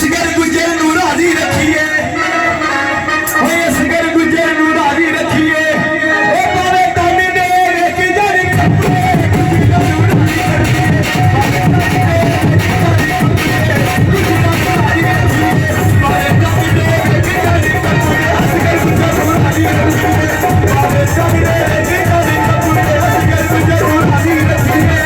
असगर गुजर नू राजी रखिए, असगर गुजर नू राजी रखिए। ओ पावे तन दे एक जड़ कपड़े गुजर नू राजी रखिए, पावे तन दे एक जड़ कपड़े असगर गुजर नू राजी रखिए, पावे तन दे एक जड़ कपड़े असगर गुजर नू राजी रखिए।